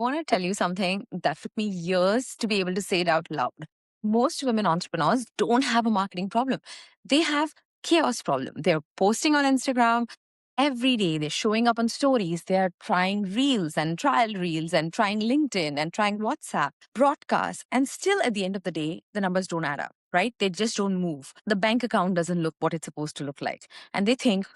want to tell you something that took me years to be able to say it out loud. Most women entrepreneurs don't have a marketing problem. They have chaos problem. They're posting on Instagram every day. They're showing up on stories. They're trying reels and trial reels and trying LinkedIn and trying WhatsApp, broadcasts. And still at the end of the day, the numbers don't add up, right? They just don't move. The bank account doesn't look what it's supposed to look like. And they think,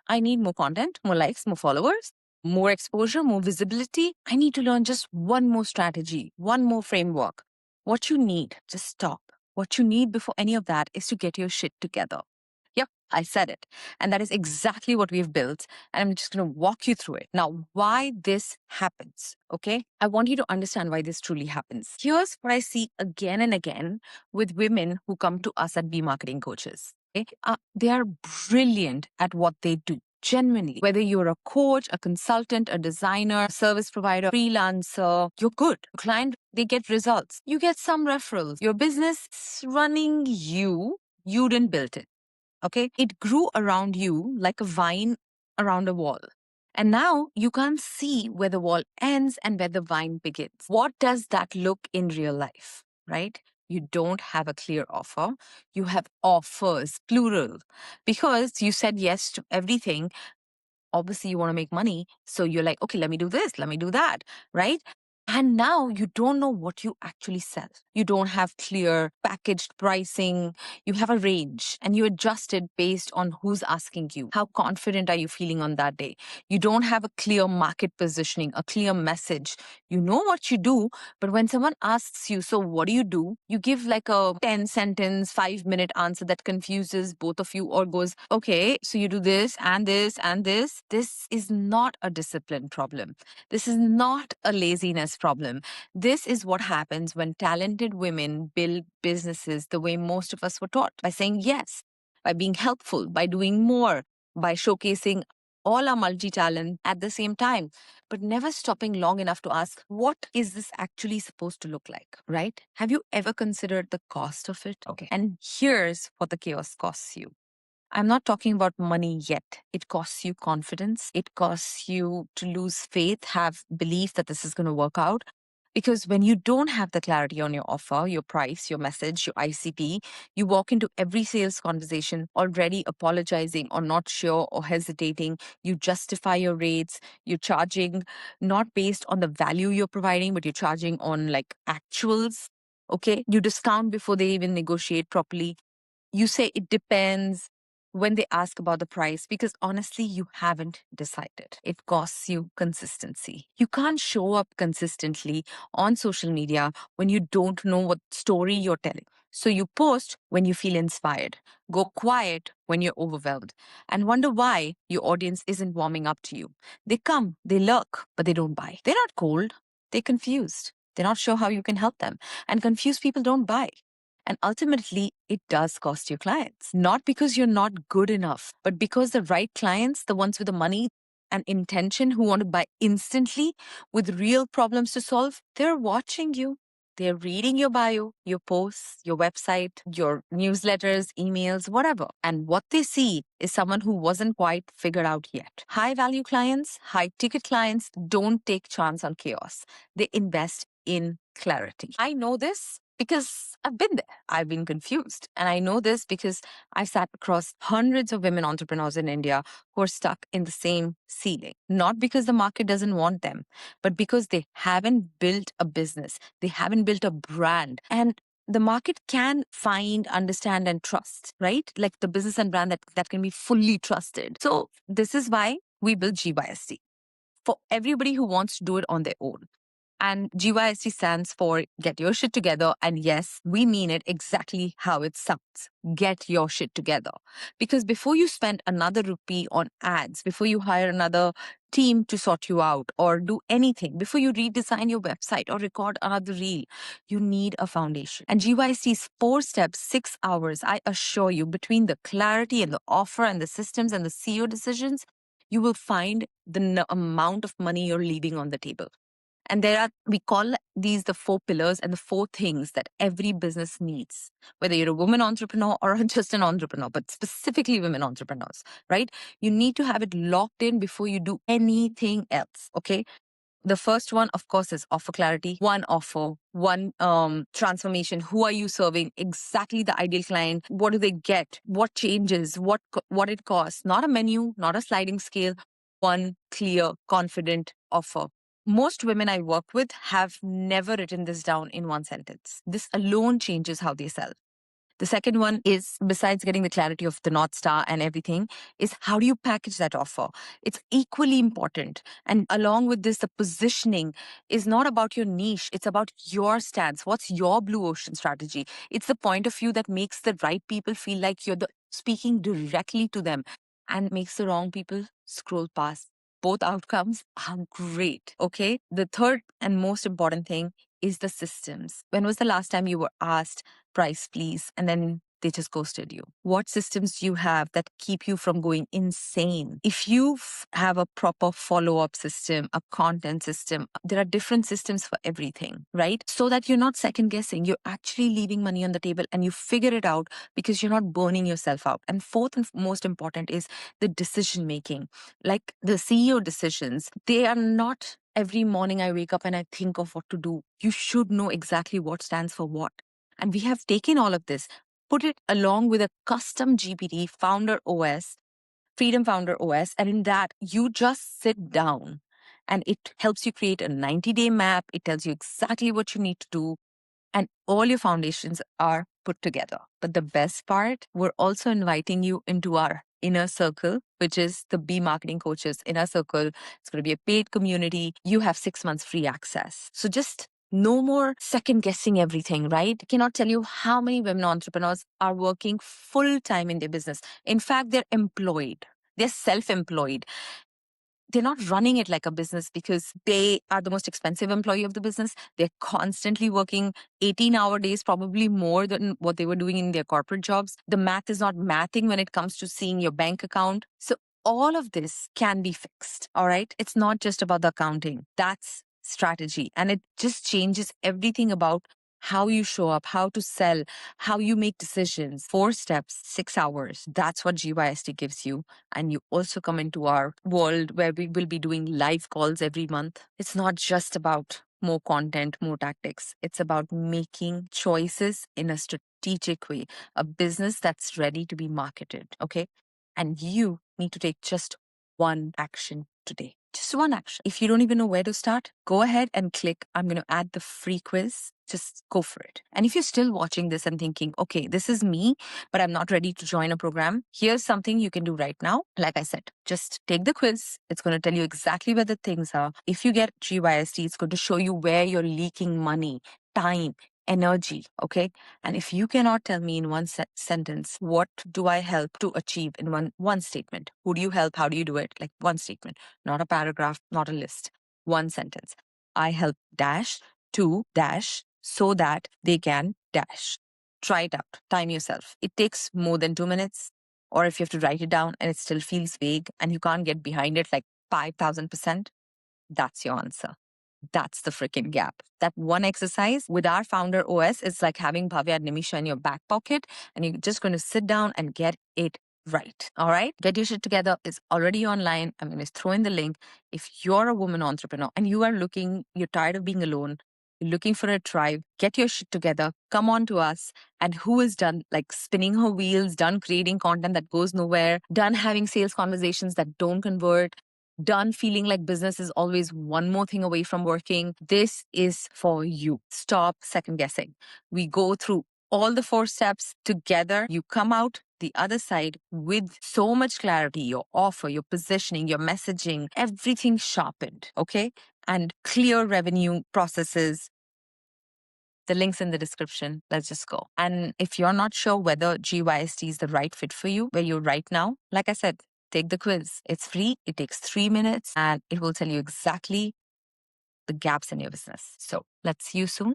I need more content, more likes, more followers, more exposure, more visibility. I need to learn just one more strategy, one more framework. What you need, just stop. What you need before any of that is to get your shit together. Yep, I said it. And that is exactly what we've built. And I'm just going to walk you through it. Now, why this happens, okay? I want you to understand why this truly happens. Here's what I see again and again with women who come to us at Be Marketing Coaches. Okay? They are brilliant at what they do. Genuinely, whether you're a coach, a consultant, a designer, service provider, freelancer, you're good. Client, they get results. You get some referrals. Your business is running you didn't build it. Okay. It grew around you like a vine around a wall. And now you can't see where the wall ends and where the vine begins. What does that look in real life, right? You don't have a clear offer. You have offers, plural, because you said yes to everything. Obviously, you want to make money. So you're like, okay, let me do this, let me do that, right? And now you don't know what you actually sell. You don't have clear packaged pricing. You have a range and you adjust it based on who's asking you. How confident are you feeling on that day? You don't have a clear market positioning, a clear message. You know what you do, but when someone asks you, so what do? You give like a 10 sentence, 5-minute answer that confuses both of you or goes, okay, so you do this and this and this. This is not a discipline problem. This is not a laziness problem. This is what happens when talented women build businesses the way most of us were taught, by saying yes, by being helpful, by doing more, by showcasing all our multi-talent at the same time, but never stopping long enough to ask, what is this actually supposed to look like, right? Have you ever considered the cost of it? Okay. And here's what the chaos costs you. I'm not talking about money yet. It costs you confidence. It costs you to lose faith, have belief that this is going to work out. Because when you don't have the clarity on your offer, your price, your message, your ICP, you walk into every sales conversation already apologizing or not sure or hesitating. You justify your rates. You're charging not based on the value you're providing, but you're charging on like actuals. Okay. You discount before they even negotiate properly. You say it depends when they ask about the price, because honestly, you haven't decided. It costs you consistency. You can't show up consistently on social media when you don't know what story you're telling. So you post when you feel inspired, go quiet when you're overwhelmed, and wonder why your audience isn't warming up to you. They come, they lurk, but they don't buy. They're not cold, they're confused. They're not sure how you can help them. And confused people don't buy. And ultimately, it does cost your clients, not because you're not good enough, but because the right clients, the ones with the money and intention who want to buy instantly with real problems to solve, they're watching you. They're reading your bio, your posts, your website, your newsletters, emails, whatever. And what they see is someone who wasn't quite figured out yet. High value clients, high ticket clients don't take chance on chaos. They invest in clarity. I know this because I've been there. I've been confused. And I know this because I sat across hundreds of women entrepreneurs in India who are stuck in the same ceiling. Not because the market doesn't want them, but because they haven't built a business. They haven't built a brand. And the market can find, understand, and trust, right? Like the business and brand that can be fully trusted. So this is why we built GYST for everybody who wants to do it on their own. And GYST stands for Get Your Shit Together. And yes, we mean it exactly how it sounds. Get your shit together. Because before you spend another rupee on ads, before you hire another team to sort you out or do anything, before you redesign your website or record another reel, you need a foundation. And GYST's 4 steps, 6 hours, I assure you, between the clarity and the offer and the systems and the CEO decisions, you will find the amount of money you're leaving on the table. And we call these the 4 pillars and the 4 things that every business needs, whether you're a woman entrepreneur or just an entrepreneur, but specifically women entrepreneurs, right? You need to have it locked in before you do anything else, okay? The first one, of course, is offer clarity. One offer, one transformation. Who are you serving? Exactly the ideal client. What do they get? What changes? What it costs? Not a menu, not a sliding scale. One clear, confident offer. Most women I work with have never written this down in one sentence. This alone changes how they sell. The second one is, besides getting the clarity of the North Star and everything, is how do you package that offer? It's equally important. And along with this, the positioning is not about your niche. It's about your stance. What's your blue ocean strategy? It's the point of view that makes the right people feel like you're speaking directly to them and makes the wrong people scroll past. Both outcomes are great. Okay. The third and most important thing is the systems. When was the last time you were asked, price please, and then they just ghosted you? What systems do you have that keep you from going insane? If you have a proper follow-up system, a content system, there are different systems for everything, right? So that you're not second guessing, you're actually leaving money on the table and you figure it out because you're not burning yourself out. And fourth and most important is the decision making. Like the CEO decisions, they are not every morning I wake up and I think of what to do. You should know exactly what stands for what. And we have taken all of this, put it along with a custom GPT Founder OS, Freedom Founder OS. And in that, you just sit down and it helps you create a 90-day map. It tells you exactly what you need to do. And all your foundations are put together. But the best part, we're also inviting you into our inner circle, which is the Be Marketing Coaches inner circle. It's going to be a paid community. You have 6 months free access. So just no more second guessing everything, right? I cannot tell you how many women entrepreneurs are working full time in their business. In fact, they're employed. They're self-employed. They're not running it like a business because they are the most expensive employee of the business. They're constantly working 18-hour days, probably more than what they were doing in their corporate jobs. The math is not mathing when it comes to seeing your bank account. So all of this can be fixed. All right. It's not just about the accounting. That's strategy. And it just changes everything about how you show up, how to sell, how you make decisions. 4 steps, 6 hours. That's what GYST gives you. And you also come into our world where we will be doing live calls every month. It's not just about more content, more tactics. It's about making choices in a strategic way, a business that's ready to be marketed. Okay. And you need to take just one action today. Just one action. If you don't even know where to start, go ahead and click. I'm going to add the free quiz. Just go for it. And if you're still watching this and thinking, okay, this is me, but I'm not ready to join a program, here's something you can do right now. Like I said, just take the quiz. It's going to tell you exactly where the things are. If you get GYST, it's going to show you where you're leaking money, time, energy. Okay. And if you cannot tell me in one sentence, what do I help to achieve in one statement? Who do you help? How do you do it? Like one statement, not a paragraph, not a list, one sentence. I help dash to dash so that they can dash. Try it out. Time yourself. It takes more than 2 minutes. Or if you have to write it down and it still feels vague and you can't get behind it like 5,000%, that's your answer. That's the freaking gap. That one exercise with our Founder OS is like having Bhavya and Nimisha in your back pocket, and you're just going to sit down and get it right. All right. Get your shit together is already online. I'm going to throw in the link. If you're a woman entrepreneur and you are you're tired of being alone, you're looking for a tribe, get your shit together, come on to us. And who is done like spinning her wheels, done creating content that goes nowhere, done having sales conversations that don't convert, done feeling like business is always one more thing away from working, this is for you. Stop second guessing. We go through all the 4 steps together. You come out the other side with so much clarity, your offer, your positioning, your messaging, everything sharpened, okay? And clear revenue processes. The link's in the description. Let's just go. And if you're not sure whether GYST is the right fit for you, where you're right now, like I said, take the quiz. It's free. It takes 3 minutes and it will tell you exactly the gaps in your business. So let's see you soon.